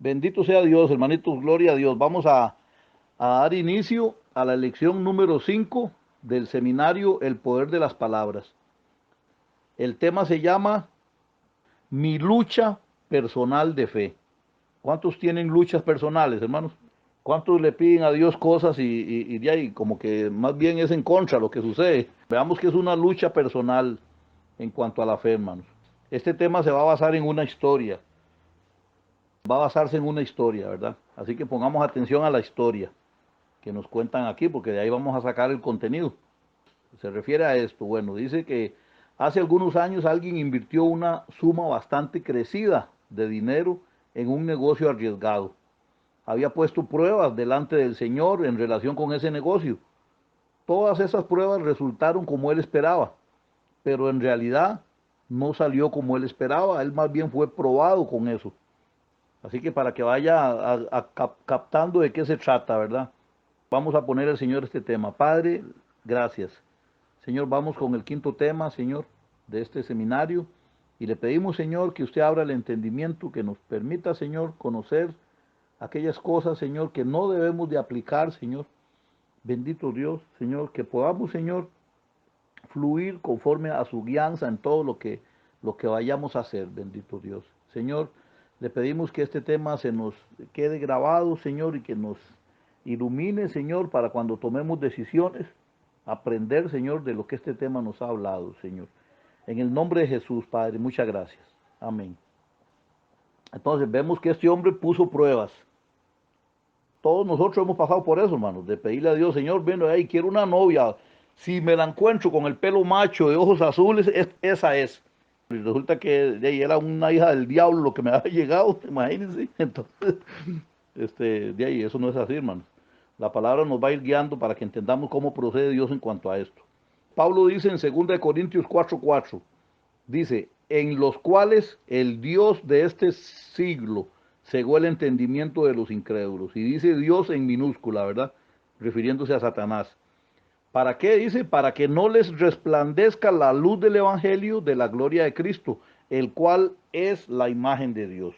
Bendito sea Dios, hermanitos, gloria a Dios. Vamos a dar inicio a la lección número 5 del seminario El Poder de las Palabras. El tema se llama Mi lucha personal de fe. ¿Cuántos tienen luchas personales, hermanos? ¿Cuántos le piden a Dios cosas y de ahí como que más bien es en contra lo que sucede? Veamos que es una lucha personal en cuanto a la fe, hermanos. Este tema se va a basar en una historia. Va a basarse en una historia, ¿verdad? Así que pongamos atención a la historia que nos cuentan aquí, porque de ahí vamos a sacar el contenido. Se refiere a esto. Bueno, dice que hace algunos años alguien invirtió una suma bastante crecida de dinero en un negocio arriesgado. Había puesto pruebas delante del Señor en relación con ese negocio. Todas esas pruebas resultaron como él esperaba, pero en realidad no salió como él esperaba. Él más bien fue probado con eso. Así que para que vaya captando de qué se trata, ¿verdad? Vamos a poner al Señor este tema. Padre, gracias. Señor, vamos con el quinto tema, Señor, de este seminario. Y le pedimos, Señor, que usted abra el entendimiento, que nos permita, Señor, conocer aquellas cosas, Señor, que no debemos de aplicar, Señor. Bendito Dios, Señor, que podamos, Señor, fluir conforme a su guianza en todo lo que vayamos a hacer, bendito Dios. Señor, le pedimos que este tema se nos quede grabado, Señor, y que nos ilumine, Señor, para cuando tomemos decisiones, aprender, Señor, de lo que este tema nos ha hablado, Señor. En el nombre de Jesús, Padre, muchas gracias. Amén. Entonces, vemos que este hombre puso pruebas. Todos nosotros hemos pasado por eso, hermanos, de pedirle a Dios, Señor, ven, ahí quiero una novia. Si me la encuentro con el pelo macho de ojos azules, esa es. Y resulta que era una hija del diablo lo que me había llegado, imagínense. Entonces, de ahí, eso no es así, hermanos. La palabra nos va a ir guiando para que entendamos cómo procede Dios en cuanto a esto. Pablo dice en 2 Corintios 4:4, dice, en los cuales el Dios de este siglo cegó el entendimiento de los incrédulos. Y dice Dios en minúscula, ¿verdad? Refiriéndose a Satanás. ¿Para qué? Dice, para que no les resplandezca la luz del Evangelio de la gloria de Cristo, el cual es la imagen de Dios.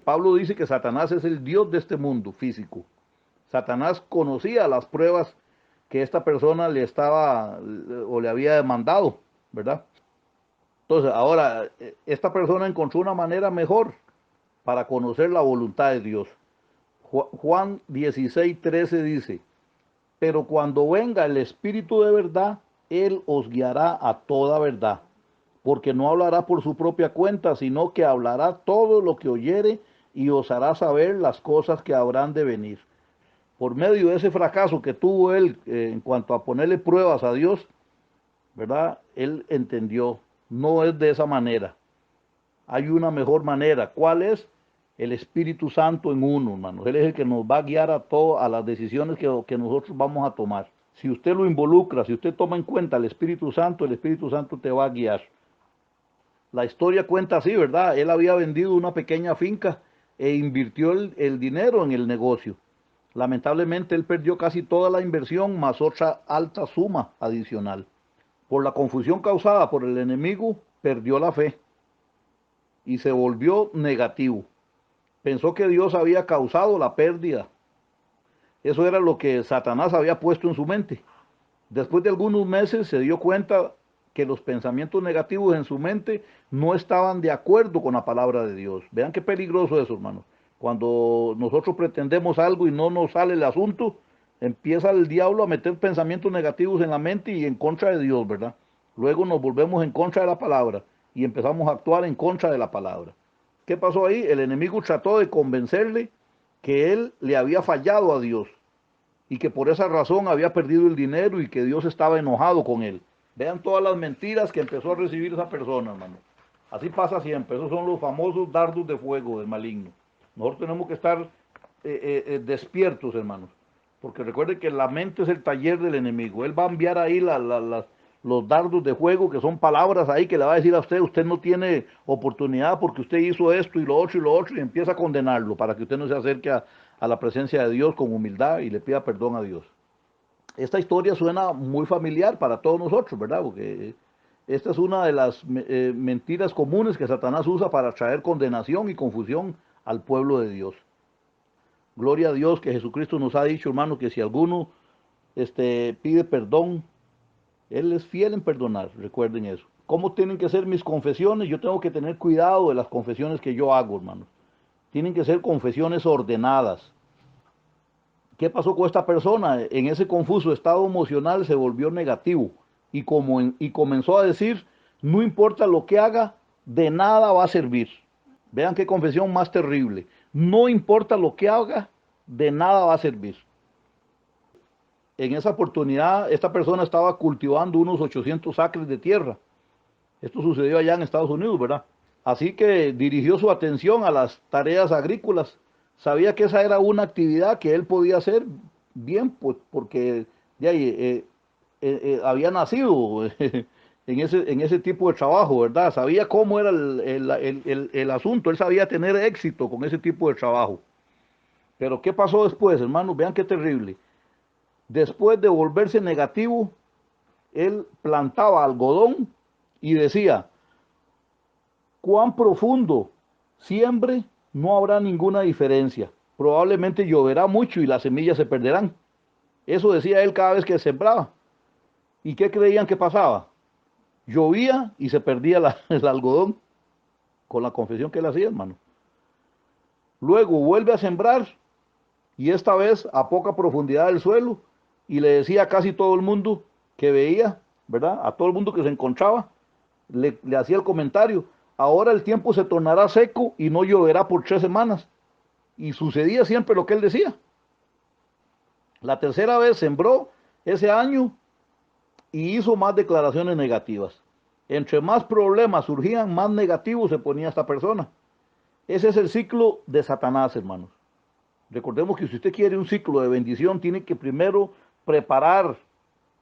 Pablo dice que Satanás es el Dios de este mundo físico. Satanás conocía las pruebas que esta persona le estaba o le había demandado, ¿verdad? Entonces, ahora, esta persona encontró una manera mejor para conocer la voluntad de Dios. Juan 16:13 dice, pero cuando venga el Espíritu de verdad, Él os guiará a toda verdad, porque no hablará por su propia cuenta, sino que hablará todo lo que oyere y os hará saber las cosas que habrán de venir. Por medio de ese fracaso que tuvo él en cuanto a ponerle pruebas a Dios, ¿verdad? Él entendió, no es de esa manera. Hay una mejor manera. ¿Cuál es? El Espíritu Santo en uno, hermanos. Él es el que nos va a guiar a las decisiones que nosotros vamos a tomar. Si usted lo involucra, si usted toma en cuenta el Espíritu Santo te va a guiar. La historia cuenta así, ¿verdad? Él había vendido una pequeña finca e invirtió el dinero en el negocio. Lamentablemente él perdió casi toda la inversión más otra alta suma adicional. Por la confusión causada por el enemigo, perdió la fe y se volvió negativo. Pensó que Dios había causado la pérdida. Eso era lo que Satanás había puesto en su mente. Después de algunos meses se dio cuenta que los pensamientos negativos en su mente no estaban de acuerdo con la palabra de Dios. Vean qué peligroso eso, hermanos. Cuando nosotros pretendemos algo y no nos sale el asunto, empieza el diablo a meter pensamientos negativos en la mente y en contra de Dios, ¿verdad? Luego nos volvemos en contra de la palabra y empezamos a actuar en contra de la palabra. ¿Qué pasó ahí? El enemigo trató de convencerle que él le había fallado a Dios y que por esa razón había perdido el dinero y que Dios estaba enojado con él. Vean todas las mentiras que empezó a recibir esa persona, hermano. Así pasa siempre. Esos son los famosos dardos de fuego del maligno. Nosotros tenemos que estar despiertos, hermanos. Porque recuerden que la mente es el taller del enemigo. Él va a enviar ahí los dardos de fuego, que son palabras ahí que le va a decir a usted, usted no tiene oportunidad porque usted hizo esto y lo otro, y empieza a condenarlo para que usted no se acerque a la presencia de Dios con humildad y le pida perdón a Dios. Esta historia suena muy familiar para todos nosotros, ¿verdad? Porque esta es una de las mentiras comunes que Satanás usa para traer condenación y confusión al pueblo de Dios. Gloria a Dios que Jesucristo nos ha dicho, hermano, que si alguno pide perdón, Él es fiel en perdonar, recuerden eso. ¿Cómo tienen que ser mis confesiones? Yo tengo que tener cuidado de las confesiones que yo hago, hermano. Tienen que ser confesiones ordenadas. ¿Qué pasó con esta persona? En ese confuso estado emocional se volvió negativo y comenzó a decir, no importa lo que haga, de nada va a servir. Vean qué confesión más terrible. No importa lo que haga, de nada va a servir. En esa oportunidad, esta persona estaba cultivando unos 800 acres de tierra. Esto sucedió allá en Estados Unidos, ¿verdad? Así que dirigió su atención a las tareas agrícolas. Sabía que esa era una actividad que él podía hacer bien, pues porque de ahí, había nacido en ese tipo de trabajo, ¿verdad? Sabía cómo era el asunto, él sabía tener éxito con ese tipo de trabajo. Pero ¿qué pasó después, hermanos? Vean qué terrible. Después de volverse negativo, él plantaba algodón y decía, cuán profundo siembre, no habrá ninguna diferencia. Probablemente lloverá mucho y las semillas se perderán. Eso decía él cada vez que sembraba. ¿Y qué creían que pasaba? Llovía y se perdía el algodón con la confesión que él hacía, hermano. Luego vuelve a sembrar y esta vez a poca profundidad del suelo y le decía a casi todo el mundo que veía, ¿verdad? A todo el mundo que se encontraba, le hacía el comentario, ahora el tiempo se tornará seco y no lloverá por 3 semanas. Y sucedía siempre lo que él decía. La tercera vez sembró ese año y hizo más declaraciones negativas. Entre más problemas surgían, más negativos se ponía esta persona. Ese es el ciclo de Satanás, hermanos. Recordemos que si usted quiere un ciclo de bendición, tiene que primero preparar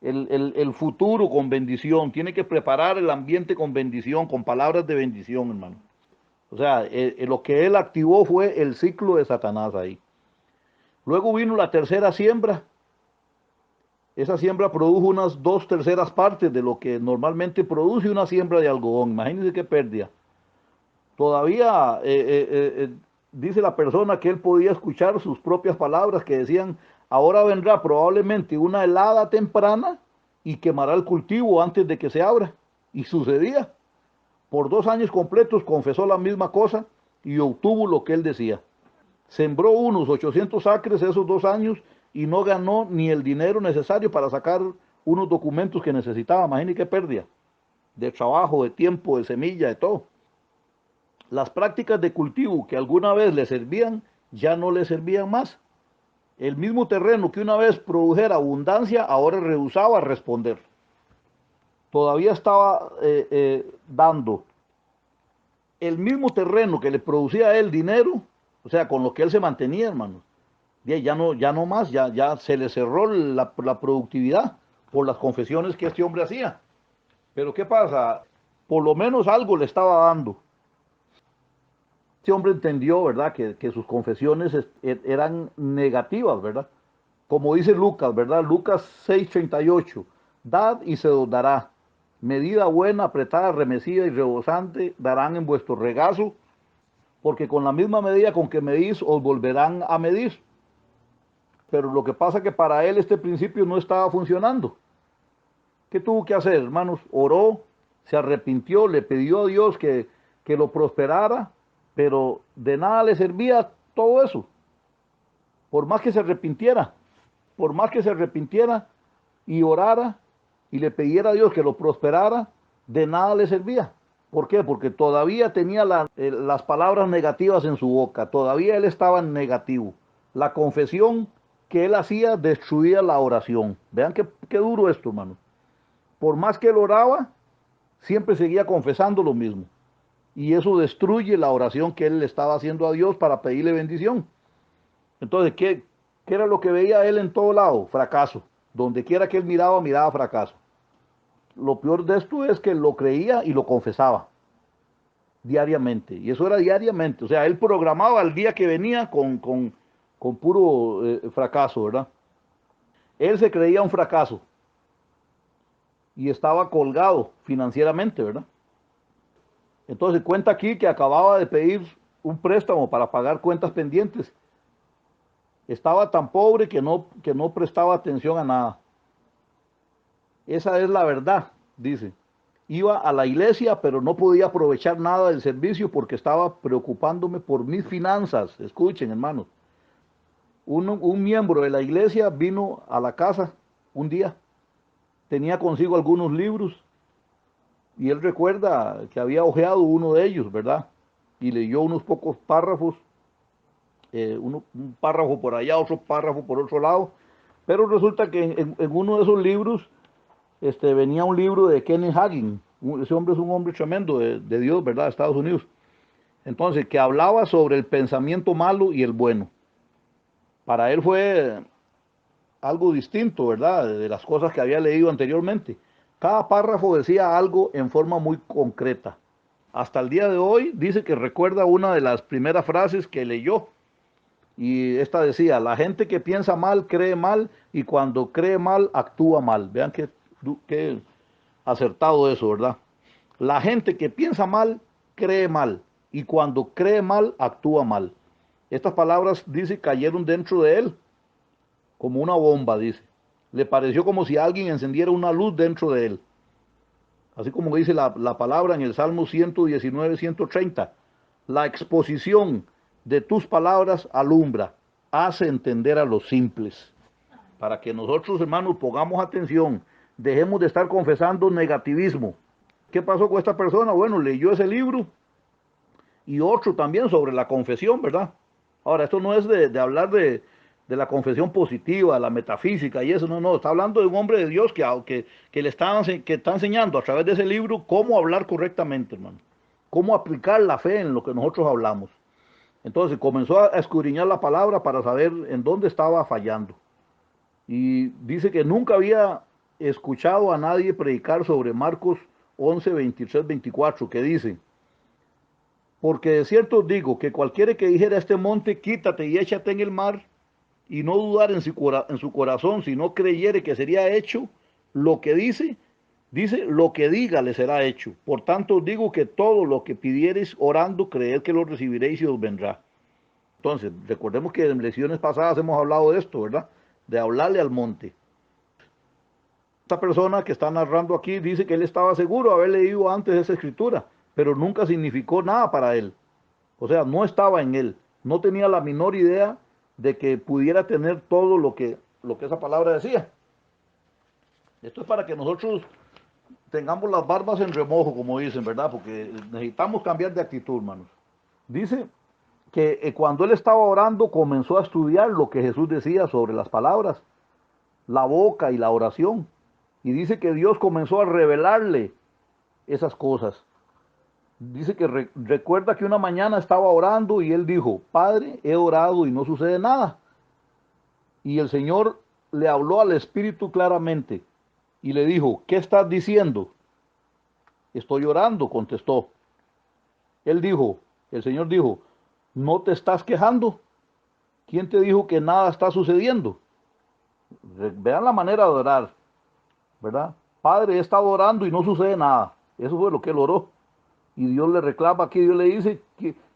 el futuro con bendición, tiene que preparar el ambiente con bendición, con palabras de bendición, hermano. O sea, lo que él activó fue el ciclo de Satanás ahí. Luego vino la tercera siembra. Esa siembra produjo unas 2/3 partes de lo que normalmente produce una siembra de algodón. Imagínense qué pérdida. Todavía dice la persona que él podía escuchar sus propias palabras que decían, ahora vendrá probablemente una helada temprana y quemará el cultivo antes de que se abra. Y sucedía. Por 2 años completos confesó la misma cosa y obtuvo lo que él decía. Sembró unos 800 acres esos 2 años y no ganó ni el dinero necesario para sacar unos documentos que necesitaba. Imagínense qué pérdida de trabajo, de tiempo, de semilla, de todo. Las prácticas de cultivo que alguna vez le servían, ya no le servían más. El mismo terreno que una vez produjera abundancia, ahora rehusaba responder. Todavía estaba dando el mismo terreno que le producía a él dinero, o sea, con lo que él se mantenía, hermano. Ya no más, ya se le cerró la productividad por las confesiones que este hombre hacía. Pero ¿qué pasa? Por lo menos algo le estaba dando. Este hombre entendió, ¿verdad?, que sus confesiones eran negativas, ¿verdad? Como dice Lucas, ¿verdad? Lucas 6:38, dad y se os dará. Medida buena, apretada, remecida y rebosante darán en vuestro regazo, porque con la misma medida con que medís os volverán a medir. Pero lo que pasa es que para él este principio no estaba funcionando. ¿Qué tuvo que hacer, hermanos? Oró, se arrepintió, le pidió a Dios que lo prosperara, pero de nada le servía todo eso. Por más que se arrepintiera, por más que se arrepintiera y orara y le pidiera a Dios que lo prosperara, de nada le servía. ¿Por qué? Porque todavía tenía las palabras negativas en su boca, todavía él estaba en negativo. La confesión que él hacía destruía la oración. Vean qué duro esto, hermano. Por más que él oraba, siempre seguía confesando lo mismo. Y eso destruye la oración que él le estaba haciendo a Dios para pedirle bendición. Entonces, ¿qué era lo que veía él en todo lado? Fracaso. Donde quiera que él miraba, miraba fracaso. Lo peor de esto es que lo creía y lo confesaba diariamente. Y eso era diariamente. O sea, él programaba el día que venía con puro fracaso, ¿verdad? Él se creía un fracaso y estaba colgado financieramente, ¿verdad? Entonces cuenta aquí que acababa de pedir un préstamo para pagar cuentas pendientes. Estaba tan pobre que no prestaba atención a nada. Esa es la verdad, dice. Iba a la iglesia, pero no podía aprovechar nada del servicio porque estaba preocupándome por mis finanzas. Escuchen, hermanos. Un miembro de la iglesia vino a la casa un día. Tenía consigo algunos libros y él recuerda que había hojeado uno de ellos, ¿verdad? Y leyó unos pocos párrafos, un párrafo por allá, otro párrafo por otro lado. Pero resulta que en uno de esos libros venía un libro de Kenneth Hagin. Ese hombre es un hombre tremendo de Dios, ¿verdad? De Estados Unidos. Entonces, que hablaba sobre el pensamiento malo y el bueno. Para él fue algo distinto, ¿verdad? De las cosas que había leído anteriormente. Cada párrafo decía algo en forma muy concreta. Hasta el día de hoy dice que recuerda una de las primeras frases que leyó. Y esta decía, la gente que piensa mal cree mal y cuando cree mal actúa mal. Vean qué acertado eso, ¿verdad? La gente que piensa mal cree mal y cuando cree mal actúa mal. Estas palabras, dice, cayeron dentro de él como una bomba, dice. Le pareció como si alguien encendiera una luz dentro de él. Así como dice la palabra en el Salmo 119, 130. La exposición de tus palabras alumbra, hace entender a los simples. Para que nosotros, hermanos, pongamos atención, dejemos de estar confesando negativismo. ¿Qué pasó con esta persona? Bueno, leyó ese libro y otro también sobre la confesión, ¿verdad? Ahora, esto no es de hablar de la confesión positiva, la metafísica y eso, no, está hablando de un hombre de Dios que le que está enseñando a través de ese libro cómo hablar correctamente, hermano, cómo aplicar la fe en lo que nosotros hablamos. Entonces comenzó a escudriñar la palabra para saber en dónde estaba fallando. Y dice que nunca había escuchado a nadie predicar sobre Marcos 11, 23, 24, que dice, porque de cierto os digo que cualquiera que dijera a este monte, quítate y échate en el mar, y no dudar en su corazón, si no creyere que sería hecho lo que dice, lo que diga le será hecho. Por tanto os digo que todo lo que pidiereis orando, creed que lo recibiréis y os vendrá. Entonces, recordemos que en lecciones pasadas hemos hablado de esto, ¿verdad? De hablarle al monte. Esta persona que está narrando aquí dice que él estaba seguro de haber leído antes esa escritura, pero nunca significó nada para él. O sea, no estaba en él. No tenía la menor idea de que pudiera tener todo lo que esa palabra decía. Esto es para que nosotros tengamos las barbas en remojo, como dicen, ¿verdad? Porque necesitamos cambiar de actitud, hermanos. Dice que cuando él estaba orando comenzó a estudiar lo que Jesús decía sobre las palabras, la boca y la oración. Y dice que Dios comenzó a revelarle esas cosas. Dice que recuerda que una mañana estaba orando y él dijo, Padre, he orado y no sucede nada. Y el Señor le habló al Espíritu claramente y le dijo, ¿qué estás diciendo? Estoy orando, contestó. El Señor dijo, ¿no te estás quejando? ¿Quién te dijo que nada está sucediendo? Vean la manera de orar, ¿verdad? Padre, he estado orando y no sucede nada. Eso fue lo que él oró. Y Dios le reclama aquí, Dios le dice,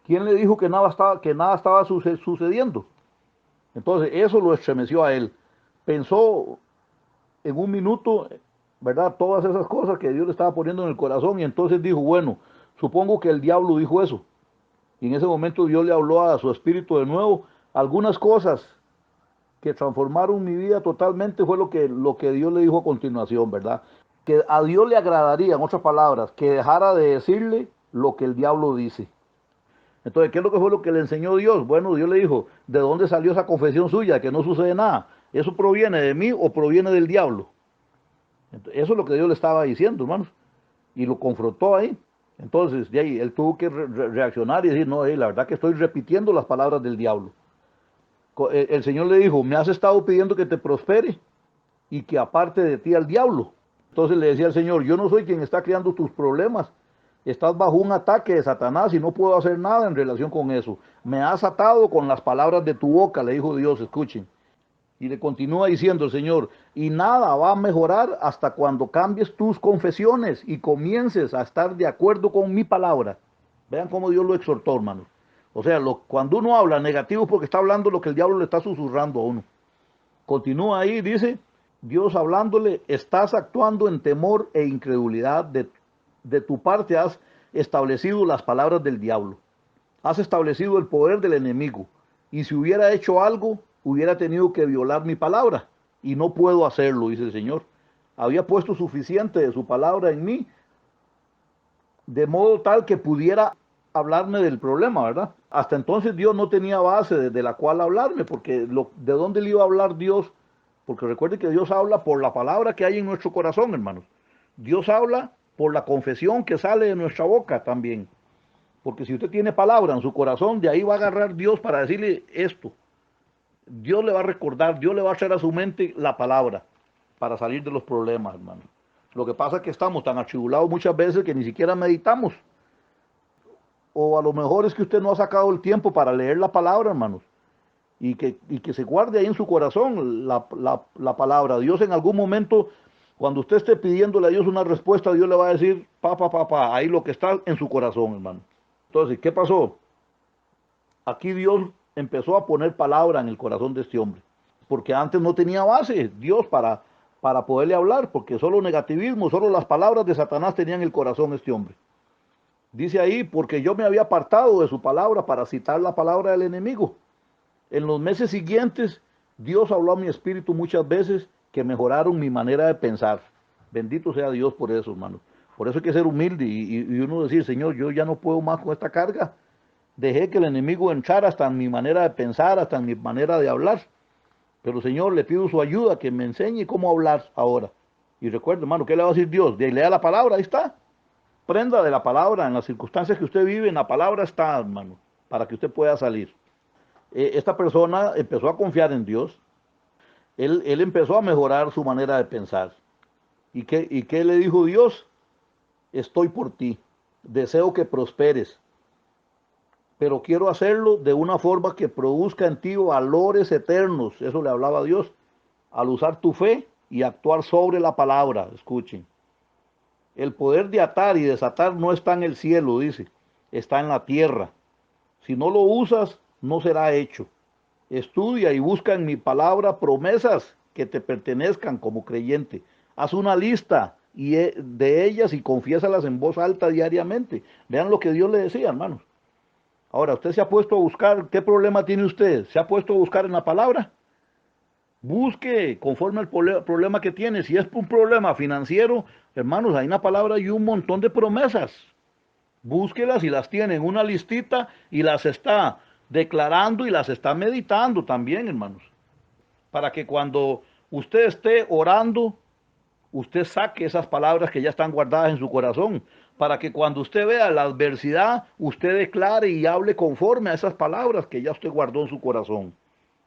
¿quién le dijo que nada estaba sucediendo? Entonces eso lo estremeció a él. Pensó en un minuto, ¿verdad? Todas esas cosas que Dios le estaba poniendo en el corazón y entonces dijo, bueno, supongo que el diablo dijo eso. Y en ese momento Dios le habló a su espíritu de nuevo. Algunas cosas que transformaron mi vida totalmente fue lo que Dios le dijo a continuación, ¿verdad? Que a Dios le agradaría, en otras palabras, que dejara de decirle lo que el diablo dice. Entonces, ¿qué es lo que fue lo que le enseñó Dios? Bueno, Dios le dijo, ¿de dónde salió esa confesión suya? Que no sucede nada. ¿Eso proviene de mí o proviene del diablo? Entonces, eso es lo que Dios le estaba diciendo, hermanos. Y lo confrontó ahí. Entonces, de ahí, él tuvo que reaccionar y decir, no, la verdad que estoy repitiendo las palabras del diablo. El Señor le dijo, me has estado pidiendo que te prospere y que aparte de ti al diablo. Entonces le decía al Señor, yo no soy quien está creando tus problemas. Estás bajo un ataque de Satanás y no puedo hacer nada en relación con eso. Me has atado con las palabras de tu boca, le dijo Dios, escuchen. Y le continúa diciendo el Señor, y nada va a mejorar hasta cuando cambies tus confesiones y comiences a estar de acuerdo con mi palabra. Vean cómo Dios lo exhortó, hermanos. O sea, cuando uno habla negativo es porque está hablando lo que el diablo le está susurrando a uno. Continúa ahí, dice, Dios hablándole, estás actuando en temor e incredulidad, de tu parte has establecido las palabras del diablo, has establecido el poder del enemigo, y si hubiera hecho algo, hubiera tenido que violar mi palabra, y no puedo hacerlo, dice el Señor. Había puesto suficiente de su palabra en mí, de modo tal que pudiera hablarme del problema, ¿verdad? Hasta entonces Dios no tenía base de la cual hablarme, porque ¿de dónde le iba a hablar Dios? Porque recuerde que Dios habla por la palabra que hay en nuestro corazón, hermanos. Dios habla por la confesión que sale de nuestra boca también. Porque si usted tiene palabra en su corazón, de ahí va a agarrar Dios para decirle esto. Dios le va a recordar, Dios le va a echar a su mente la palabra para salir de los problemas, hermano. Lo que pasa es que estamos tan atribulados muchas veces que ni siquiera meditamos. O a lo mejor es que usted no ha sacado el tiempo para leer la palabra, hermanos. Y que se guarde ahí en su corazón la palabra. Dios en algún momento, cuando usted esté pidiéndole a Dios una respuesta, Dios le va a decir, papá, ahí lo que está en su corazón, hermano. Entonces, ¿qué pasó? Aquí Dios empezó a poner palabra en el corazón de este hombre, porque antes no tenía base Dios para poderle hablar, porque solo negativismo, solo las palabras de Satanás tenían el corazón de este hombre. Dice ahí, porque yo me había apartado de su palabra para citar la palabra del enemigo. En los meses siguientes, Dios habló a mi espíritu muchas veces que mejoraron mi manera de pensar. Bendito sea Dios por eso, hermano. Por eso hay que ser humilde y uno decir, Señor, yo ya no puedo más con esta carga. Dejé que el enemigo entrara hasta en mi manera de pensar, hasta en mi manera de hablar. Pero Señor, le pido su ayuda, que me enseñe cómo hablar ahora. Y recuerde, hermano, ¿qué le va a decir Dios? Lea la palabra, ahí está. Prenda de la palabra, en las circunstancias que usted vive, en la palabra está, hermano, para que usted pueda salir. Esta persona empezó a confiar en Dios. Él empezó a mejorar su manera de pensar. ¿Y qué le dijo Dios? Estoy por ti. Deseo que prosperes, pero quiero hacerlo de una forma que produzca en ti valores eternos. Eso le hablaba a Dios. Al usar tu fe y actuar sobre la palabra. Escuchen. El poder de atar y desatar no está en el cielo, dice. Está en la tierra. Si no lo usas, no será hecho. Estudia y busca en mi palabra promesas que te pertenezcan como creyente. Haz una lista de ellas y confiésalas en voz alta diariamente. Vean lo que Dios le decía, hermanos. Ahora, usted se ha puesto a buscar, ¿qué problema tiene usted? ¿Se ha puesto a buscar en la palabra? Busque conforme al problema que tiene. Si es un problema financiero, hermanos, hay una palabra y un montón de promesas. Búsquelas y las tiene en una listita y las está declarando y las está meditando también, hermanos. Para que cuando usted esté orando, usted saque esas palabras que ya están guardadas en su corazón. Para que cuando usted vea la adversidad, usted declare y hable conforme a esas palabras que ya usted guardó en su corazón.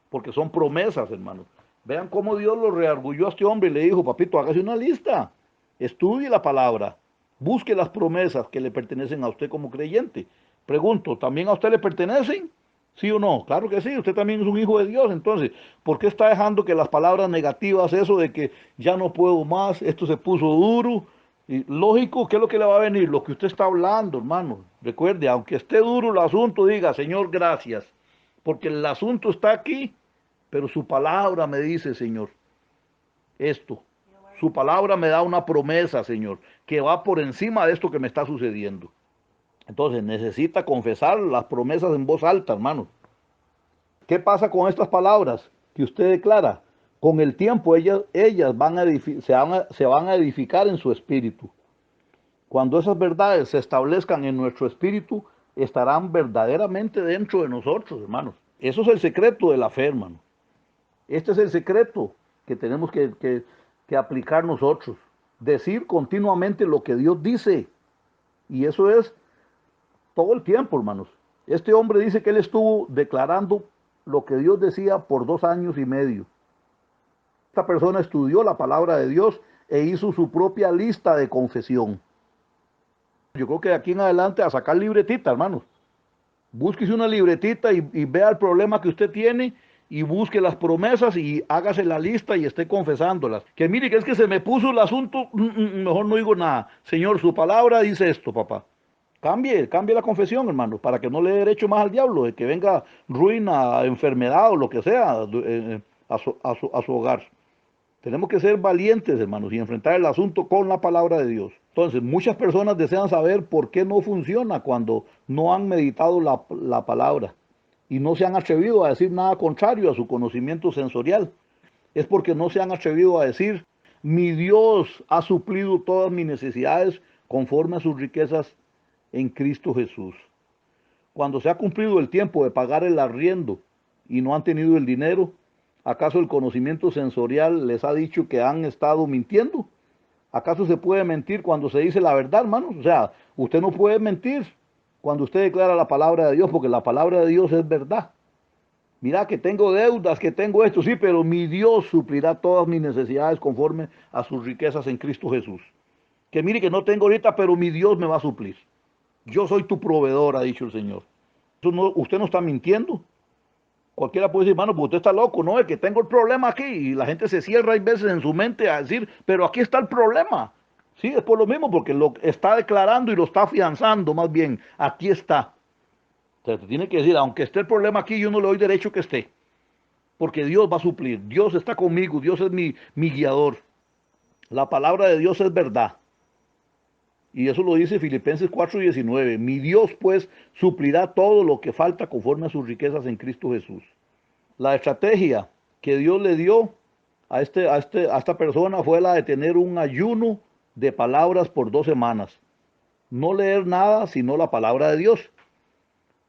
Porque son promesas, hermanos. Vean cómo Dios lo reargulló a este hombre y le dijo, papito, hágase una lista, estudie la palabra, busque las promesas que le pertenecen a usted como creyente. Pregunto, ¿también a usted le pertenecen? ¿Sí o no? Claro que sí, usted también es un hijo de Dios. Entonces, ¿por qué está dejando que las palabras negativas, eso de que ya no puedo más, esto se puso duro? Y lógico, ¿qué es lo que le va a venir? Lo que usted está hablando, hermano. Recuerde, aunque esté duro el asunto, diga, Señor, gracias, porque el asunto está aquí, pero su palabra me dice, Señor, esto. Su palabra me da una promesa, Señor, que va por encima de esto que me está sucediendo. Entonces necesita confesar las promesas en voz alta, hermano. ¿Qué pasa con estas palabras que usted declara? Con el tiempo ellas se van a edificar en su espíritu. Cuando esas verdades se establezcan en nuestro espíritu, estarán verdaderamente dentro de nosotros, hermanos. Eso es el secreto de la fe, hermano. Este es el secreto que tenemos que aplicar nosotros. Decir continuamente lo que Dios dice. Y eso es todo el tiempo, hermanos. Este hombre dice que él estuvo declarando lo que Dios decía por 2 años y medio. Esta persona estudió la palabra de Dios e hizo su propia lista de confesión. Yo creo que de aquí en adelante a sacar libretita, hermanos. Búsquese una libretita y vea el problema que usted tiene y busque las promesas y hágase la lista y esté confesándolas. Que mire que es que se me puso el asunto, mejor no digo nada. Señor, su palabra dice esto, papá. Cambie la confesión, hermano, para que no le dé derecho más al diablo, de que venga ruina, enfermedad o lo que sea a su hogar. Tenemos que ser valientes, hermanos, y enfrentar el asunto con la palabra de Dios. Entonces, muchas personas desean saber por qué no funciona cuando no han meditado la palabra y no se han atrevido a decir nada contrario a su conocimiento sensorial. Es porque no se han atrevido a decir, mi Dios ha suplido todas mis necesidades conforme a sus riquezas en Cristo Jesús. Cuando se ha cumplido el tiempo de pagar el arriendo y no han tenido el dinero, ¿acaso el conocimiento sensorial les ha dicho que han estado mintiendo? ¿Acaso se puede mentir cuando se dice la verdad, hermanos? O sea, usted no puede mentir cuando usted declara la palabra de Dios, porque la palabra de Dios es verdad. Mira que tengo deudas, que tengo esto, sí, pero mi Dios suplirá todas mis necesidades conforme a sus riquezas en Cristo Jesús. Que mire que no tengo ahorita, pero mi Dios me va a suplir. Yo soy tu proveedor, ha dicho el Señor. Usted no está mintiendo. Cualquiera puede decir, hermano, pues usted está loco, no, es que tengo el problema aquí. Y la gente se cierra, hay veces en su mente a decir, pero aquí está el problema. Sí, es por lo mismo, porque lo está declarando y lo está afianzando, más bien, aquí está. O sea, te tiene que decir, aunque esté el problema aquí, yo no le doy derecho que esté. Porque Dios va a suplir, Dios está conmigo, Dios es mi guiador. La palabra de Dios es verdad. Y eso lo dice Filipenses 4:19. Mi Dios pues suplirá todo lo que falta conforme a sus riquezas en Cristo Jesús. La estrategia que Dios le dio a esta persona fue la de tener un ayuno de palabras por 2 semanas. No leer nada sino la palabra de Dios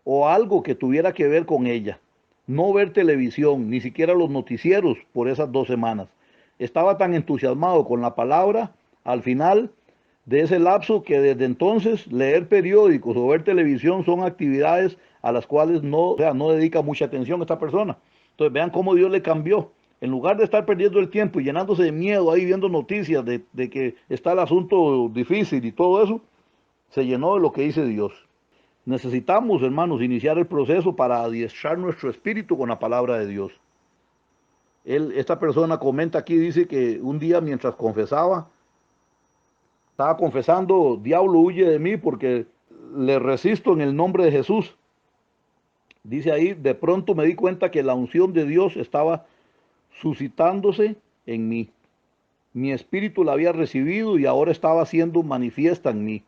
o algo que tuviera que ver con ella. No ver televisión, ni siquiera los noticieros por esas 2 semanas. Estaba tan entusiasmado con la palabra al final de ese lapso que desde entonces leer periódicos o ver televisión son actividades a las cuales no dedica mucha atención esta persona. Entonces vean cómo Dios le cambió. En lugar de estar perdiendo el tiempo y llenándose de miedo ahí viendo noticias de que está el asunto difícil y todo eso, se llenó de lo que dice Dios. Necesitamos, hermanos, iniciar el proceso para adiestrar nuestro espíritu con la palabra de Dios. Esta persona comenta aquí, dice que un día mientras confesaba, estaba confesando, diablo huye de mí porque le resisto en el nombre de Jesús. Dice ahí, de pronto me di cuenta que la unción de Dios estaba suscitándose en mí. Mi espíritu la había recibido y ahora estaba siendo manifiesta en mí.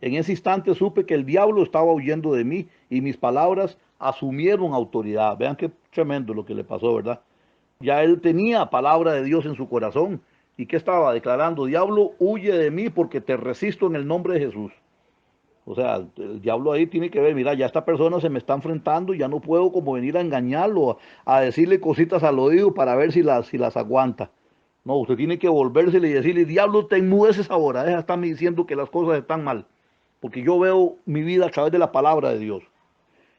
En ese instante supe que el diablo estaba huyendo de mí y mis palabras asumieron autoridad. Vean qué tremendo lo que le pasó, ¿verdad? Ya él tenía palabra de Dios en su corazón. ¿Y qué estaba declarando? Diablo, huye de mí porque te resisto en el nombre de Jesús. O sea, el diablo ahí tiene que ver, mira, ya esta persona se me está enfrentando y ya no puedo como venir a engañarlo, a decirle cositas al oído para ver si las aguanta. No, usted tiene que volvérsele y decirle, diablo, te enmudeces ahora, deja de estarme diciendo que las cosas están mal, porque yo veo mi vida a través de la palabra de Dios.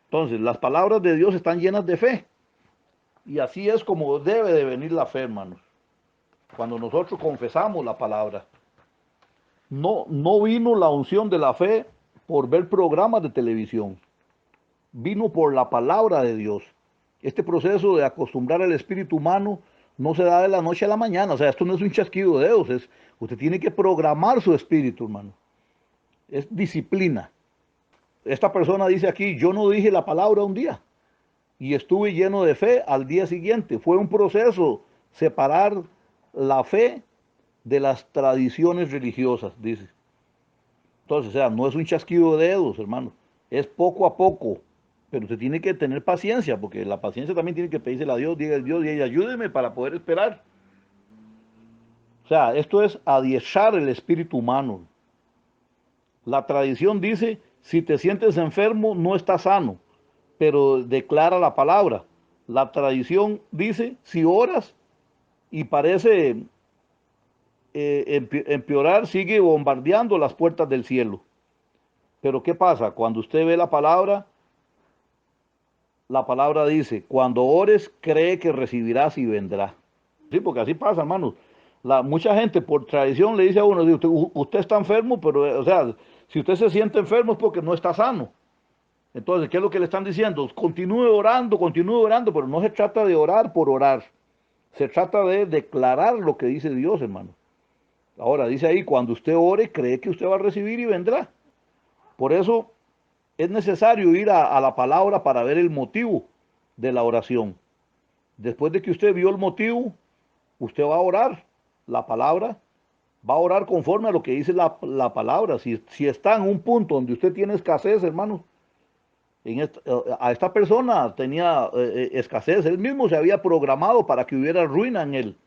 Entonces, las palabras de Dios están llenas de fe, y así es como debe de venir la fe, hermanos. Cuando nosotros confesamos la palabra, no vino la unción de la fe por ver programas de televisión, vino por la palabra de Dios. Este proceso de acostumbrar al espíritu humano no se da de la noche a la mañana. O sea, esto no es un chasquido de dedos. Usted tiene que programar su espíritu, hermano. Es disciplina. Esta persona dice aquí, yo no dije la palabra un día y estuve lleno de fe al día siguiente. Fue un proceso separar la fe de las tradiciones religiosas, dice. Entonces, o sea, no es un chasquido de dedos, hermano. Es poco a poco. Pero usted tiene que tener paciencia, porque la paciencia también tiene que pedírsela a Dios, diga a Dios, y ayúdeme para poder esperar. O sea, esto es adiestrar el espíritu humano. La tradición dice, si te sientes enfermo, no estás sano, pero declara la palabra. La tradición dice, si oras y parece empeorar, sigue bombardeando las puertas del cielo. Pero ¿qué pasa? Cuando usted ve la palabra dice, cuando ores, cree que recibirás y vendrá. Sí, porque así pasa, hermanos. Mucha gente por tradición le dice a uno, usted está enfermo, pero, o sea, si usted se siente enfermo es porque no está sano. Entonces, ¿qué es lo que le están diciendo? Continúe orando, pero no se trata de orar por orar. Se trata de declarar lo que dice Dios, hermano. Ahora, dice ahí, cuando usted ore, cree que usted va a recibir y vendrá. Por eso es necesario ir a la palabra para ver el motivo de la oración. Después de que usted vio el motivo, usted va a orar la palabra, va a orar conforme a lo que dice la palabra. Si está en un punto donde usted tiene escasez, hermano, a esta persona tenía escasez, él mismo se había programado para que hubiera ruina en él.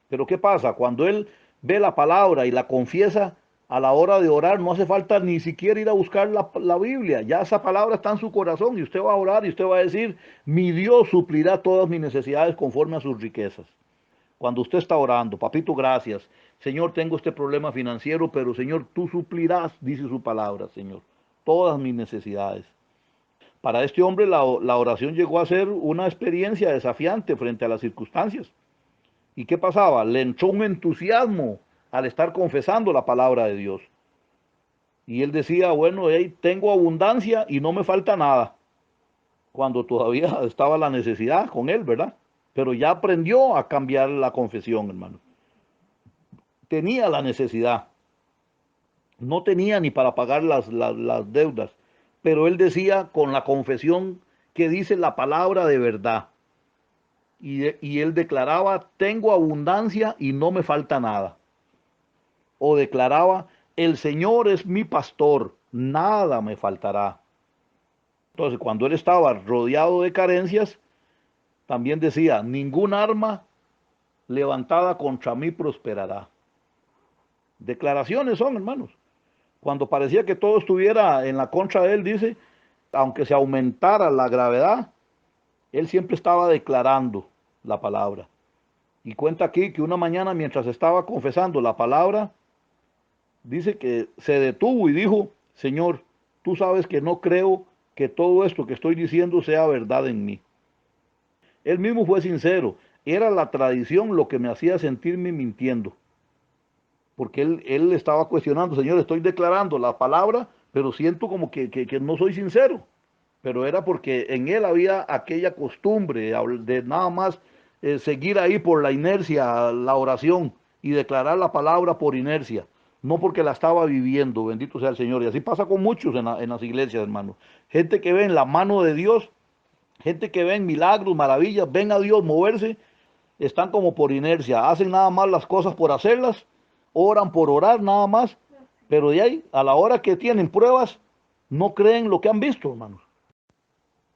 Pero ¿qué pasa? Cuando él ve la palabra y la confiesa, a la hora de orar no hace falta ni siquiera ir a buscar la Biblia, ya esa palabra está en su corazón y usted va a orar y usted va a decir, mi Dios suplirá todas mis necesidades conforme a sus riquezas. Cuando usted está orando, papito, gracias. Señor, tengo este problema financiero, pero Señor, tú suplirás, dice su palabra, Señor, todas mis necesidades. Para este hombre la oración llegó a ser una experiencia desafiante frente a las circunstancias. ¿Y qué pasaba? Le entró un entusiasmo al estar confesando la palabra de Dios. Y él decía, bueno, hey, tengo abundancia y no me falta nada. Cuando todavía estaba la necesidad con él, ¿verdad? Pero ya aprendió a cambiar la confesión, hermano. Tenía la necesidad. No tenía ni para pagar las deudas. Pero él decía con la confesión que dice la palabra de verdad. Y él declaraba, tengo abundancia y no me falta nada. O declaraba, el Señor es mi pastor, nada me faltará. Entonces, cuando él estaba rodeado de carencias, también decía, ningún arma levantada contra mí prosperará. Declaraciones son, hermanos. Cuando parecía que todo estuviera en la contra de él, dice, aunque se aumentara la gravedad, él siempre estaba declarando la palabra. Y cuenta aquí que una mañana mientras estaba confesando la palabra, dice que se detuvo y dijo, Señor, tú sabes que no creo que todo esto que estoy diciendo sea verdad en mí. Él mismo fue sincero, era la tradición lo que me hacía sentirme mintiendo. Porque él estaba cuestionando, Señor, estoy declarando la palabra, pero siento como que no soy sincero. Pero era porque en él había aquella costumbre de nada más seguir ahí por la inercia, la oración y declarar la palabra por inercia, no porque la estaba viviendo, bendito sea el Señor. Y así pasa con muchos en las iglesias, hermano. Gente que ve en la mano de Dios, gente que ve en milagros, maravillas, ven a Dios moverse, están como por inercia, hacen nada más las cosas por hacerlas, oran por orar nada más, pero de ahí, a la hora que tienen pruebas, no creen lo que han visto, hermanos.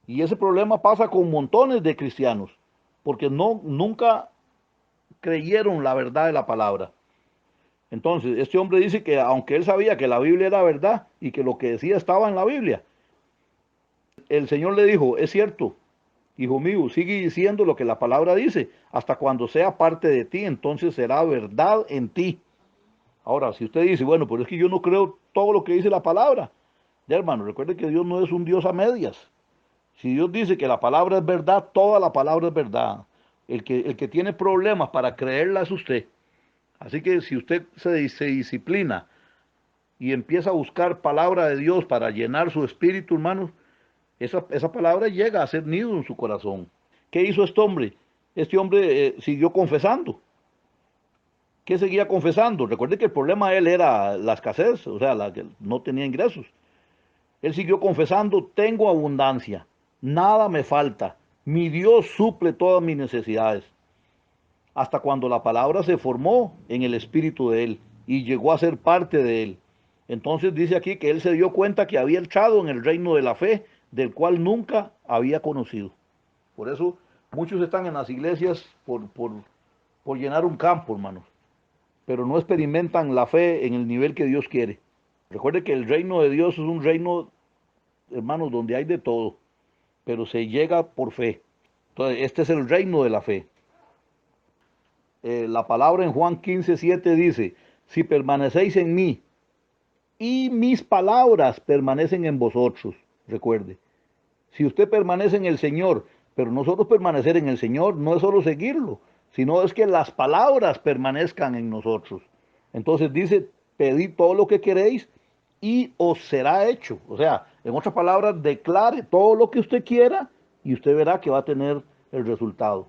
Y ese problema pasa con montones de cristianos, porque nunca creyeron la verdad de la palabra. Entonces, este hombre dice que aunque él sabía que la Biblia era verdad y que lo que decía estaba en la Biblia, el Señor le dijo, es cierto, hijo mío, sigue diciendo lo que la palabra dice, hasta cuando sea parte de ti, entonces será verdad en ti. Ahora, si usted dice, bueno, pero es que yo no creo todo lo que dice la palabra, ya hermano, recuerde que Dios no es un Dios a medias. Si Dios dice que la palabra es verdad, toda la palabra es verdad. El que tiene problemas para creerla es usted. Así que si usted se disciplina y empieza a buscar palabra de Dios para llenar su espíritu, hermanos, esa palabra llega a ser nido en su corazón. ¿Qué hizo este hombre? Este hombre siguió confesando. ¿Qué seguía confesando? Recuerde que el problema de él era la escasez, o sea, que no tenía ingresos. Él siguió confesando, tengo abundancia, nada me falta, mi Dios suple todas mis necesidades. Hasta cuando la palabra se formó en el espíritu de él y llegó a ser parte de él. Entonces dice aquí que él se dio cuenta que había entrado en el reino de la fe, del cual nunca había conocido. Por eso muchos están en las iglesias por llenar un campo, hermanos, pero no experimentan la fe en el nivel que Dios quiere. Recuerde que el reino de Dios es un reino, hermanos, donde hay de todo, pero se llega por fe. Entonces, este es el reino de la fe. La palabra en Juan 15:7 dice, si permanecéis en mí y mis palabras permanecen en vosotros, recuerde, si usted permanece en el Señor, pero nosotros permanecer en el Señor no es solo seguirlo, sino es que las palabras permanezcan en nosotros. Entonces dice, pedid todo lo que queréis y os será hecho. O sea, en otras palabras, declare todo lo que usted quiera y usted verá que va a tener el resultado.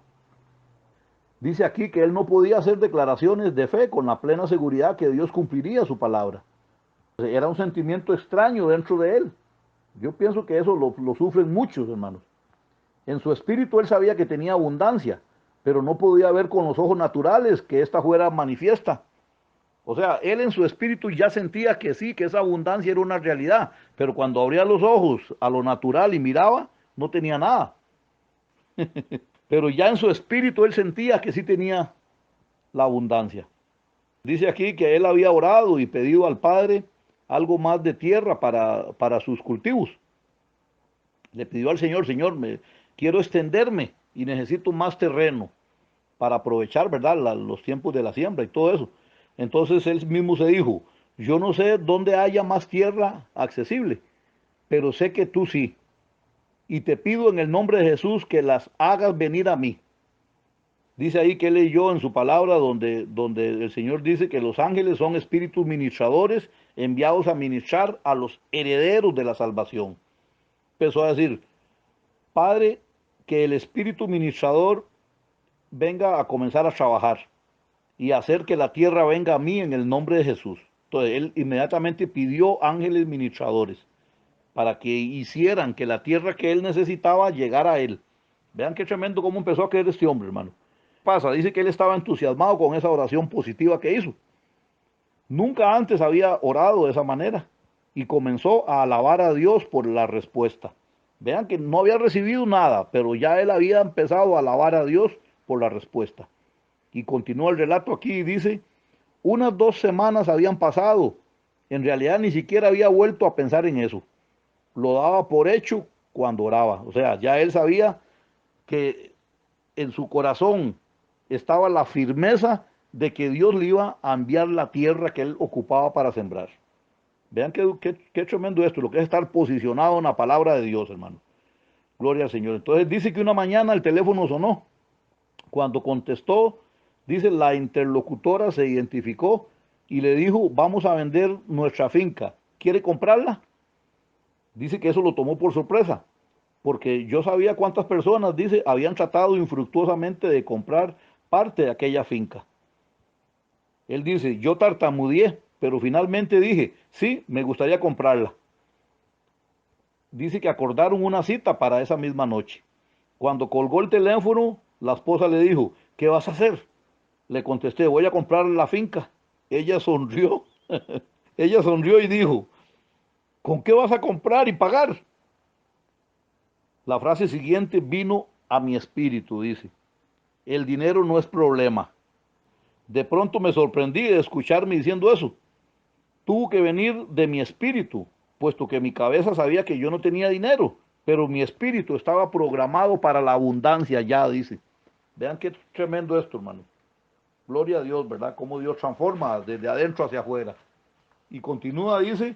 Dice aquí que él no podía hacer declaraciones de fe con la plena seguridad que Dios cumpliría su palabra. Era un sentimiento extraño dentro de él. Yo pienso que eso lo sufren muchos, hermanos. En su espíritu él sabía que tenía abundancia, pero no podía ver con los ojos naturales que ésta fuera manifiesta. O sea, él en su espíritu ya sentía que sí, que esa abundancia era una realidad, pero cuando abría los ojos a lo natural y miraba, no tenía nada. Pero ya en su espíritu él sentía que sí tenía la abundancia. Dice aquí que él había orado y pedido al Padre algo más de tierra para sus cultivos. Le pidió al Señor, Señor, quiero extenderme y necesito más terreno para aprovechar, ¿verdad?, los tiempos de la siembra y todo eso. Entonces él mismo se dijo, yo no sé dónde haya más tierra accesible, pero sé que tú sí. Y te pido en el nombre de Jesús que las hagas venir a mí. Dice ahí que leyó en su palabra donde el Señor dice que los ángeles son espíritus ministradores enviados a ministrar a los herederos de la salvación. Empezó a decir, Padre, que el espíritu ministrador venga a comenzar a trabajar y hacer que la tierra venga a mí en el nombre de Jesús. Entonces él inmediatamente pidió ángeles ministradores para que hicieran que la tierra que él necesitaba llegara a él. Vean qué tremendo cómo empezó a creer este hombre, hermano. Pasa, dice que él estaba entusiasmado con esa oración positiva que hizo. Nunca antes había orado de esa manera y comenzó a alabar a Dios por la respuesta. Vean que no había recibido nada, pero ya él había empezado a alabar a Dios por la respuesta. Y continúa el relato aquí y dice, unas 2 semanas habían pasado. En realidad ni siquiera había vuelto a pensar en eso. Lo daba por hecho cuando oraba. O sea, ya él sabía que en su corazón estaba la firmeza de que Dios le iba a enviar la tierra que él ocupaba para sembrar. Vean qué tremendo esto, lo que es estar posicionado en la palabra de Dios, hermano. Gloria al Señor. Entonces dice que una mañana el teléfono sonó. Cuando contestó, dice, la interlocutora se identificó y le dijo, vamos a vender nuestra finca. ¿Quiere comprarla? Dice que eso lo tomó por sorpresa, porque yo sabía cuántas personas, dice, habían tratado infructuosamente de comprar parte de aquella finca. Él dice, yo tartamudeé, pero finalmente dije, sí, me gustaría comprarla. Dice que acordaron una cita para esa misma noche. Cuando colgó el teléfono, la esposa le dijo, ¿qué vas a hacer? Le contesté, voy a comprar la finca. Ella sonrió. Ella sonrió y dijo, ¿con qué vas a comprar y pagar? La frase siguiente vino a mi espíritu, dice, el dinero no es problema. De pronto me sorprendí de escucharme diciendo eso. Tuvo que venir de mi espíritu, puesto que mi cabeza sabía que yo no tenía dinero, pero mi espíritu estaba programado para la abundancia ya, dice. Vean qué tremendo esto, hermano. Gloria a Dios, ¿verdad? Cómo Dios transforma desde adentro hacia afuera. Y continúa, dice